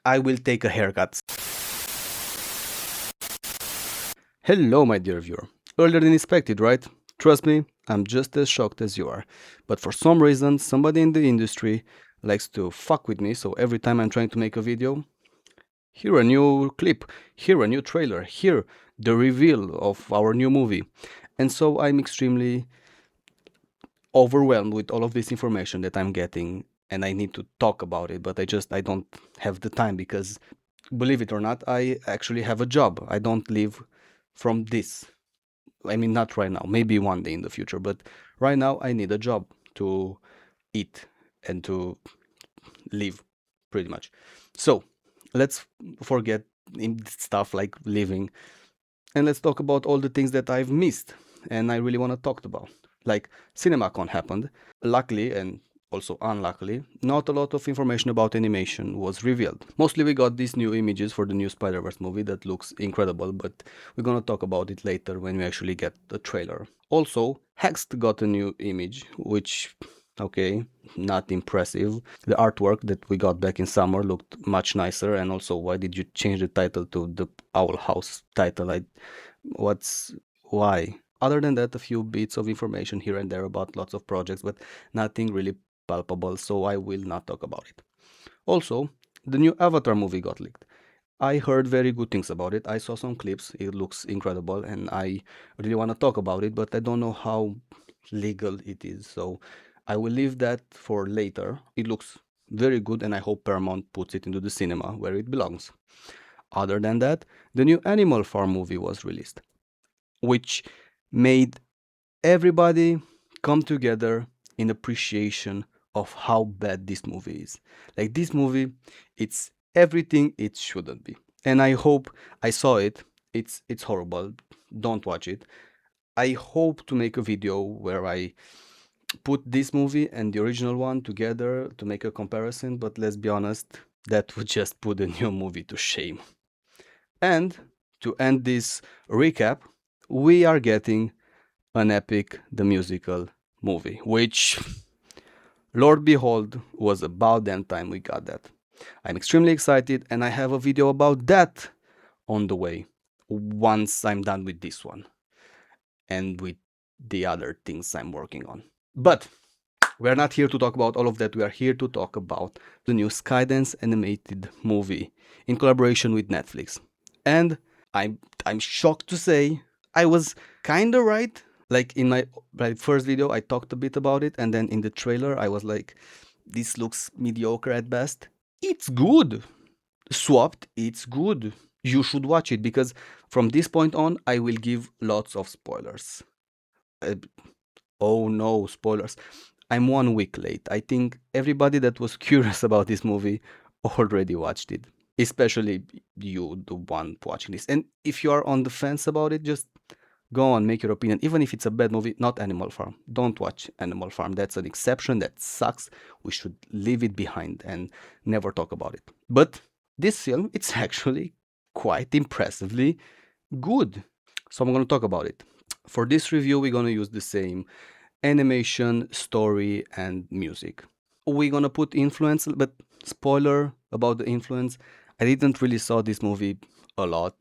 I will take a haircut. Hello, my dear viewer. Earlier than expected, right? Trust me, I'm just as shocked as you are. But for some reason, somebody in the industry likes to fuck with me, so every time I'm trying to make a video, here a new clip, here a new trailer, here the reveal of our new movie. And so I'm extremely overwhelmed with all of this information that I'm getting, and I need to talk about it, but I don't have the time because, believe it or not, I actually have a job. I don't live from this. I mean, not right now, maybe one day in the future, but right now I need a job to eat and to live, pretty much. So let's forget stuff like living, and let's talk about all the things that I've missed and I really want to talk about. Like CinemaCon happened. Luckily and also unluckily, not a lot of information about animation was revealed. Mostly we got these new images for the new Spider-Verse movie that looks incredible, but we're gonna talk about it later when we actually get the trailer. Also, Hext got a new image, which, okay, not impressive. The artwork that we got back in summer looked much nicer, and also, why did you change the title to the Owl House title? Why? Other than that, a few bits of information here and there about lots of projects, but nothing really palpable, so I will not talk about it. Also, the new Avatar movie got leaked. I heard very good things about it. I saw some clips. It looks incredible, and I really want to talk about it, but I don't know how legal it is, so I will leave that for later. It looks very good, and I hope Paramount puts it into the cinema where it belongs. Other than that, the new Animal Farm movie was released, which made everybody come together in appreciation of how bad this movie is. Like, this movie, it's everything it shouldn't be. And I hope, I saw it. It's horrible. Don't watch it. I hope to make a video where I put this movie and the original one together to make a comparison, but let's be honest, that would just put the new movie to shame. And to end this recap, we are getting an Epic the Musical movie, which, Lord behold, was about damn time we got that. I'm extremely excited, and I have a video about that on the way once I'm done with this one and with the other things I'm working on. But we're not here to talk about all of that. We are here to talk about the new Skydance animated movie in collaboration with Netflix. And I'm shocked to say I was kinda right. Like, in my first video, I talked a bit about it, and then in the trailer, I was like, this looks mediocre at best. It's good. Swapped, it's good. You should watch it, because from this point on, I will give lots of spoilers. Oh no, spoilers. I'm 1 week late. I think everybody that was curious about this movie already watched it. Especially you, the one watching this. And if you are on the fence about it, just go on, make your opinion. Even if it's a bad movie, not Animal Farm. Don't watch Animal Farm. That's an exception. That sucks. We should leave it behind and never talk about it. But this film, it's actually quite impressively good. So I'm going to talk about it. For this review, we're going to use the same animation, story, and music. We're going to put influence, but spoiler about the influence, I didn't really saw this movie a lot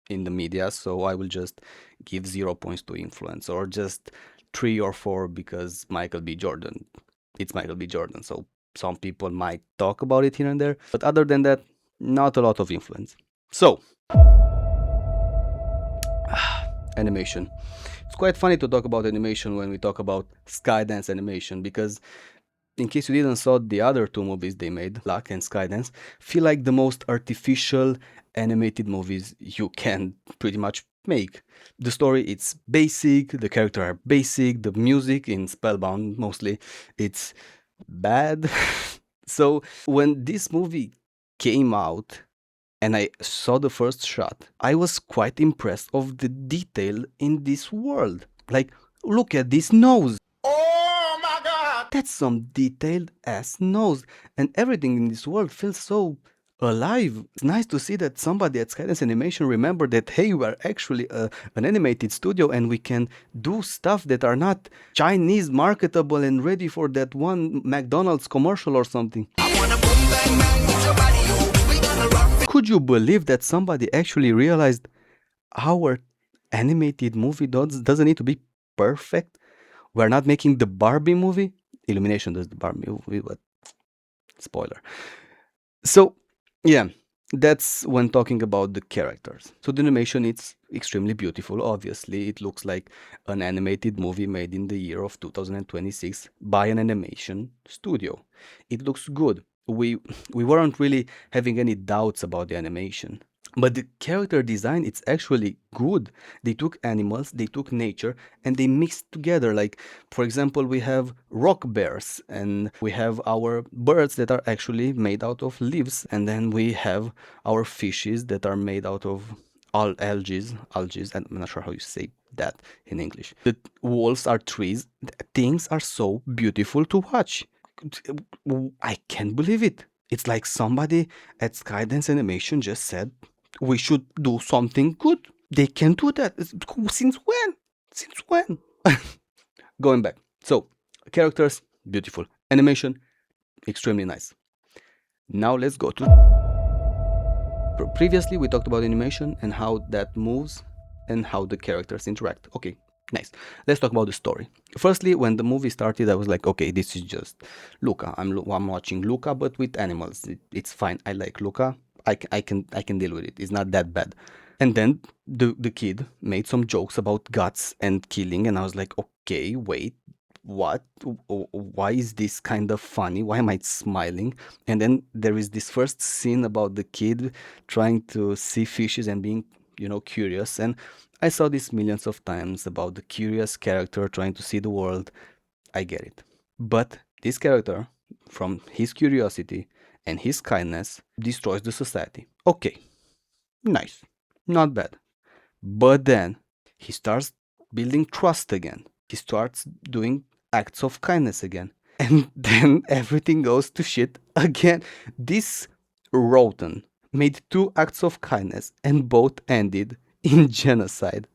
in the media, so I will just give 0 points to influence, or just 3 or 4 because Michael B. Jordan. It's Michael B. Jordan, so some people might talk about it here and there, but other than that, not a lot of influence. So, animation. It's quite funny to talk about animation when we talk about Skydance Animation, because in case you didn't saw the other 2 movies they made, Luck and Skydance, feel like the most artificial animated movies you can pretty much make. The story, it's basic, the characters are basic, the music in Spellbound mostly, it's bad. So when this movie came out and I saw the first shot, I was quite impressed of the detail in this world. Like, look at this nose. Oh my god! That's some detailed ass nose. And everything in this world feels so alive. It's nice to see that somebody at Skydance Animation remembered that, hey, we're actually an animated studio and we can do stuff that are not Chinese marketable and ready for that one McDonald's commercial or something. I wanna boom bang bang with your body, oh. We gonna Could you believe that somebody actually realized our animated movie doesn't need to be perfect? We're not making the Barbie movie. Illumination does the Barbie movie, but spoiler. So, yeah, that's when talking about the characters. So the animation, it's extremely beautiful. Obviously, it looks like an animated movie made in the year of 2026 by an animation studio. It looks good. We weren't really having any doubts about the animation. But the character design, it's actually good. They took animals, they took nature, and they mixed together. Like, for example, we have rock bears, and we have our birds that are actually made out of leaves, and then we have our fishes that are made out of algae. I'm not sure how you say that in English. The wolves are trees. Things are so beautiful to watch. I can't believe it. It's like somebody at Skydance Animation just said, we should do something good. They can do that. Since when? Since when? Going back. So, characters, beautiful. Animation, extremely nice. Now let's go to. Previously, we talked about animation and how that moves and how the characters interact. Okay, nice. Let's talk about the story. Firstly, when the movie started, I was like, okay, this is just Luca. I'm watching Luca, but with animals. It's fine. I like Luca. I can deal with it. It's not that bad. And then the kid made some jokes about guts and killing, and I was like, okay, wait, what? Why is this kind of funny? Why am I smiling? And then there is this first scene about the kid trying to see fishes and being, curious. And I saw this millions of times about the curious character trying to see the world. I get it. But this character, from his curiosity and his kindness, destroys the society. Okay, nice. Not bad. But then he starts building trust again. He starts doing acts of kindness again. And then everything goes to shit again. This Roten made two acts of kindness and both ended in genocide.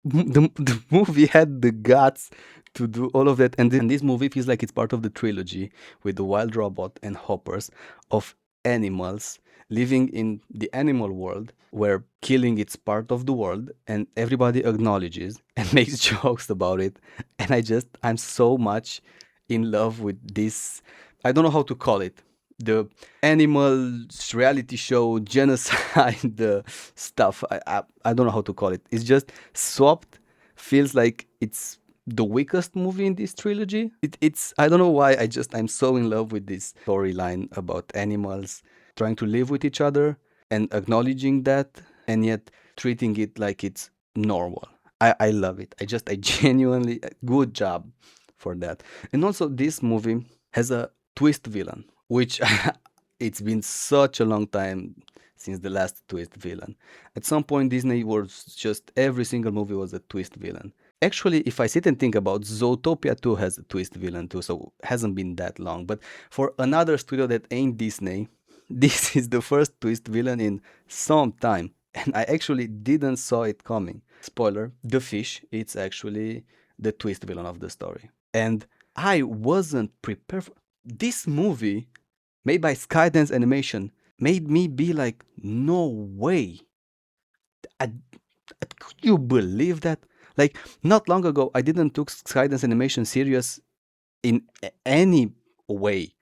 The movie had the guts to do all of that, and this movie feels like it's part of the trilogy with the wild robot and hoppers of animals living in the animal world where killing is part of the world and everybody acknowledges and makes jokes about it. And I'm so much in love with this. I don't know how to call it, the animal reality show genocide stuff. I don't know how to call it. It's just swapped. Feels like it's the weakest movie in this trilogy. It's I don't know why. I'm so in love with this storyline about animals trying to live with each other and acknowledging that, and yet treating it like it's normal. I love it. I genuinely, good job for that. And also, this movie has a twist villain, which it's been such a long time since the last twist villain. At some point, Disney was just every single movie was a twist villain. Actually, if I sit and think about Zootopia 2 has a twist villain too, so hasn't been that long. But for another studio that ain't Disney, this is the first twist villain in some time. And I actually didn't saw it coming. Spoiler, the fish, it's actually the twist villain of the story. And I wasn't prepared for this movie made by Skydance Animation made me be like, no way. I, could you believe that? Like, not long ago, I didn't took Skydance Animation serious in any way.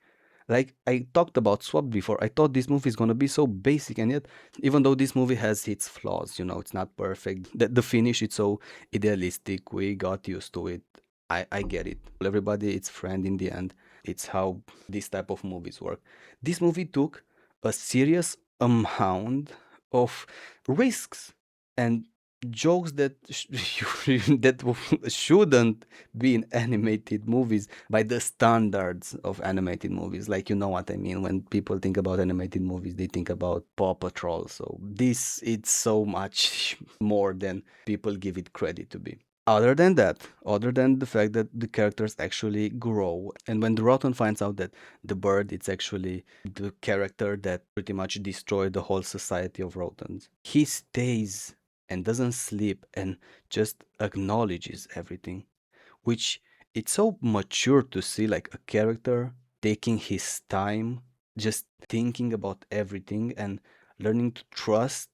Like I talked about Swap before, I thought this movie is gonna be so basic, and yet, even though this movie has its flaws, it's not perfect. The finish, it's so idealistic. We got used to it. I get it. Everybody, it's friend in the end. It's how this type of movies work. This movie took a serious amount of risks and jokes that that shouldn't be in animated movies by the standards of animated movies. Like, you know what I mean? When people think about animated movies, they think about Paw Patrol. So this, it's so much more than people give it credit to be. Other than that, other than the fact that the characters actually grow, and when the Rotten finds out that the bird it's actually the character that pretty much destroyed the whole society of Rotans, he stays and doesn't sleep and just acknowledges everything, which it's so mature to see, like a character taking his time. just thinking about everything and learning to trust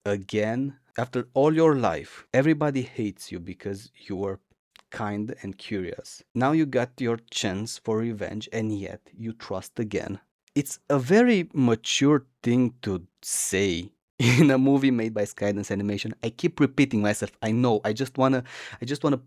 again after all your life. Everybody hates you because you were kind and curious. Now you got your chance for revenge and yet you trust again. It's a very mature thing to say in a movie made by Skydance Animation. I keep repeating myself. I know. I just wanna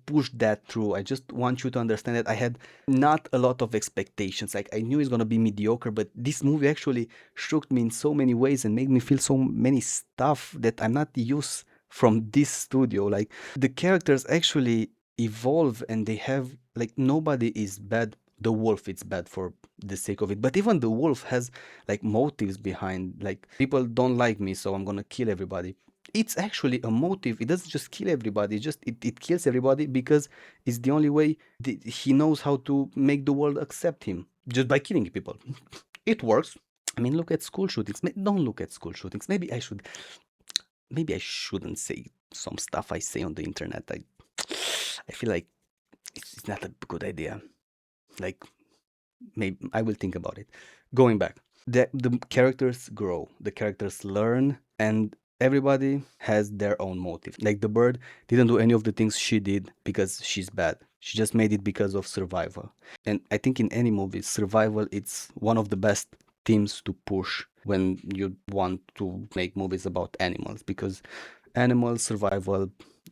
push that through. I just want you to understand that I had not a lot of expectations. Like I knew it's gonna be mediocre, but this movie actually shocked me in so many ways and made me feel so many stuff that I'm not used from this studio. Like the characters actually evolve and they have like nobody is bad. The wolf it's bad for the sake of it, but even the wolf has like motives behind, like people don't like me so I'm gonna kill everybody. It's actually a motive. It doesn't just kill everybody, it kills everybody because it's the only way he knows how to make the world accept him, just by killing people. It works. I mean, look at school shootings. Don't look at school shootings. Maybe I shouldn't say some stuff I say on the internet. I feel like it's not a good idea. Like maybe I will think about it. Going back, the characters grow, the characters learn, and everybody has their own motive. Like the bird didn't do any of the things she did because she's bad. She just made it because of survival. And I think in any movie, survival it's one of the best themes to push when you want to make movies about animals, because animal survival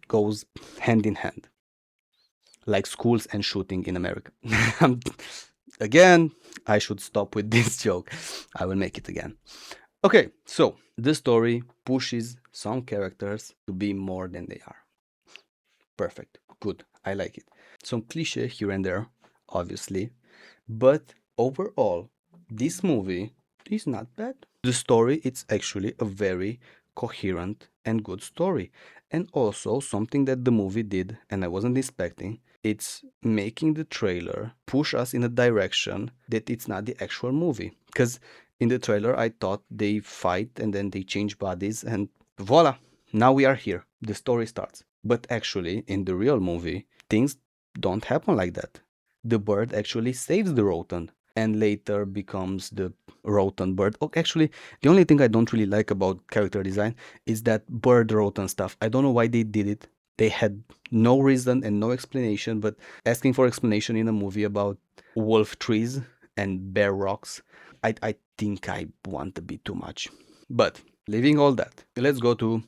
goes hand in hand, like schools and shooting in America. Again, I should stop with this joke. I will make it again. Okay, so the story pushes some characters to be more than they are. Perfect. Good. I like it. Some cliche here and there, obviously, but overall, this movie is not bad. The story it's actually a very coherent and good story. And also something that the movie did and I wasn't expecting, it's making the trailer push us in a direction that it's not the actual movie. Because in the trailer I thought they fight and then they change bodies and voila, now we are here. The story starts. But actually in the real movie, things don't happen like that. The bird actually saves the rodent and later becomes the rodent bird. Oh, actually, the only thing I don't really like about character design is that bird rodent stuff. I don't know why they did it. They had no reason and no explanation, but asking for explanation in a movie about wolf trees and bear rocks, I think I want a bit too much. But leaving all that, let's go to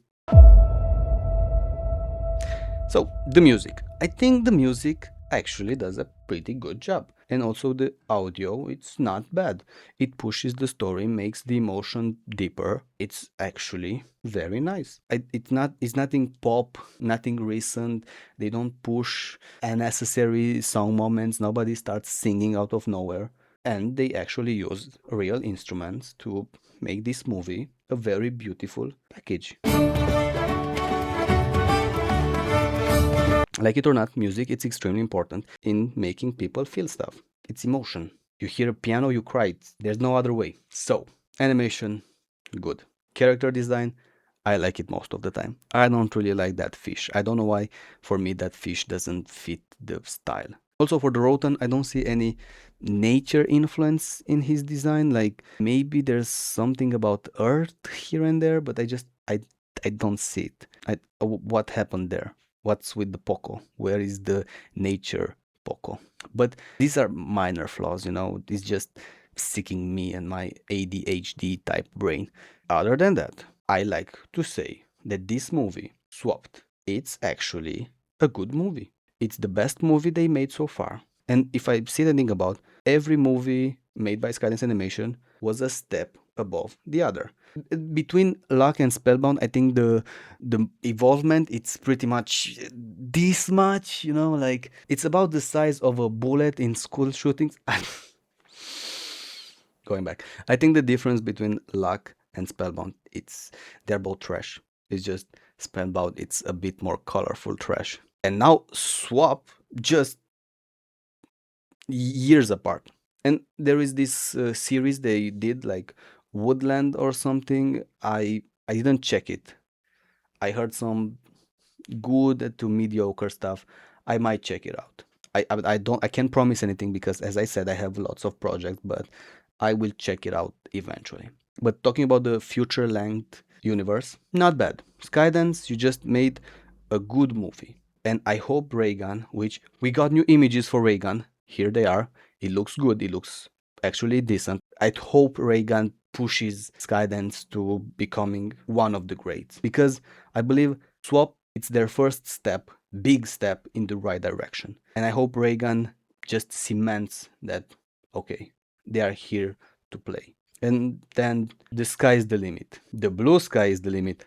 so the music. I think the music actually does a pretty good job. And also the audio, it's not bad. It pushes the story, makes the emotion deeper. It's actually very nice. It's nothing pop, nothing recent. They don't push unnecessary song moments. Nobody starts singing out of nowhere. And they actually use real instruments to make this movie a very beautiful package. Like it or not, music it's extremely important in making people feel stuff. It's emotion. You hear a piano, you cry. There's no other way. So, animation, good. Character design, I like it most of the time. I don't really like that fish. I don't know why, for me, that fish doesn't fit the style. Also, for the Rotan, I don't see any nature influence in his design. Like, maybe there's something about Earth here and there, but I don't see it. What happened there? What's with the Poco? Where is the nature Poco? But these are minor flaws, It's just sicking me and my ADHD type brain. Other than that, I like to say that this movie, Swapped, it's actually a good movie. It's the best movie they made so far. And if I say anything about every movie made by Skydance Animation was a step above the other. Between Luck and Spellbound, I think the evolvement it's pretty much this much, like it's about the size of a bullet in school shootings. Going back, I think the difference between Luck and Spellbound, they're both trash. It's just Spellbound, it's a bit more colorful trash. And now Swap just years apart. And there is this series they did like Woodland or something. I didn't check it. I heard some good to mediocre stuff. I might check it out. I can't promise anything because as I said I have lots of projects, but I will check it out eventually. But talking about the future length universe, not bad. Skydance, you just made a good movie. And I hope Ray Gunn, which we got new images for Ray Gunn, here they are. It looks good, it looks actually decent. I hope Ray Gunn pushes Skydance to becoming one of the greats, because I believe Swap, it's their first step, big step in the right direction. And I hope Ray Gunn just cements that, okay, they are here to play. And then the sky is the limit. The blue sky is the limit.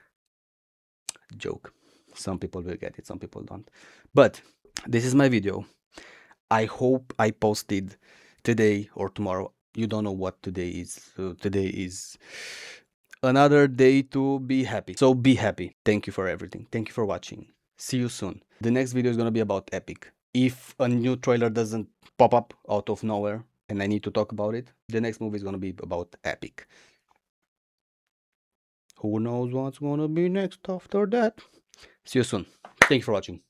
Joke. Some people will get it, some people don't. But this is my video. I hope I posted today or tomorrow. You don't know what today is. So today is another day to be happy. So be happy. Thank you for everything. Thank you for watching. See you soon. The next video is going to be about Epic. If a new trailer doesn't pop up out of nowhere and I need to talk about it, the next movie is going to be about Epic. Who knows what's going to be next after that? See you soon. Thank you for watching.